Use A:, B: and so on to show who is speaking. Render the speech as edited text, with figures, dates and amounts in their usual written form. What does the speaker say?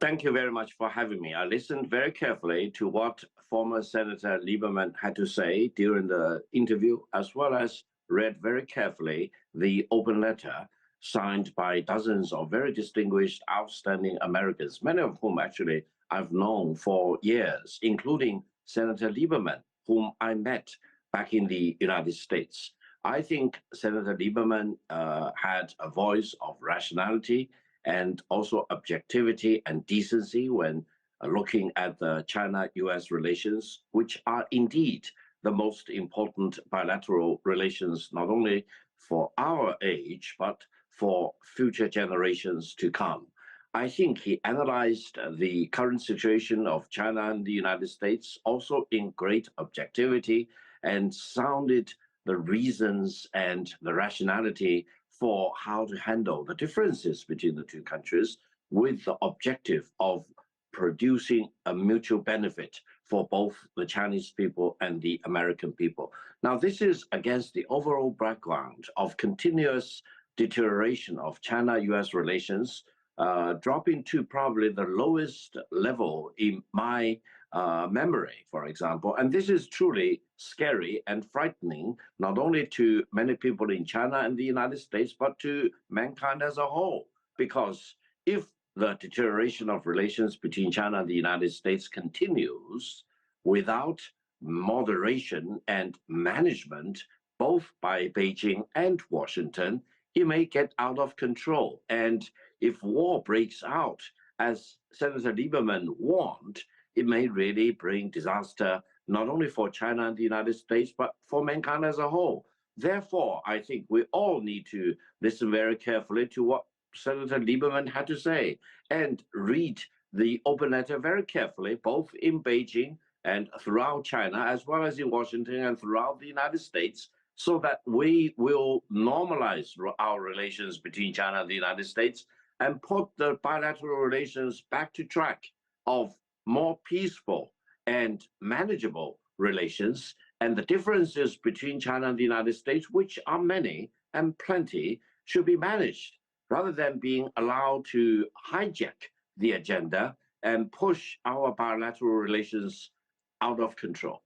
A: Thank you very much for having me. I listened very carefully to what former Senator Lieberman had to say during the interview, as well as read very carefully the open letter signed by dozens of very distinguished, outstanding Americans, many of whom actually I've known for years, including Senator Lieberman, whom I met back in the United States. I think Senator Lieberman had a voice of rationality and also objectivity and decency when looking at the China-U.S. relations, which are indeed the most important bilateral relations, not only for our age, but for future generations to come. I think he analyzed the current situation of China and the United States also in great objectivity and sounded the reasons and the rationality for how to handle the differences between the two countries with the objective of producing a mutual benefit for both the Chinese people and the American people. Now, this is against the overall background of continuous deterioration of China-U.S. relations, dropping to probably the lowest level in my memory, for example. And this is truly scary and frightening, not only to many people in China and the United States, but to mankind as a whole. Because if the deterioration of relations between China and the United States continues without moderation and management, both by Beijing and Washington, it may get out of control. And if war breaks out, as Senator Lieberman warned, it may really bring disaster not only for China and the United States, but for mankind as a whole. Therefore, I think we all need to listen very carefully to what Senator Lieberman had to say and read the open letter very carefully, both in Beijing and throughout China, as well as in Washington and throughout the United States, so that we will normalize our relations between China and the United States and put the bilateral relations back to track of more peaceful and manageable relations, and the differences between China and the United States, which are many and plenty, should be managed rather than being allowed to hijack the agenda and push our bilateral relations out of control.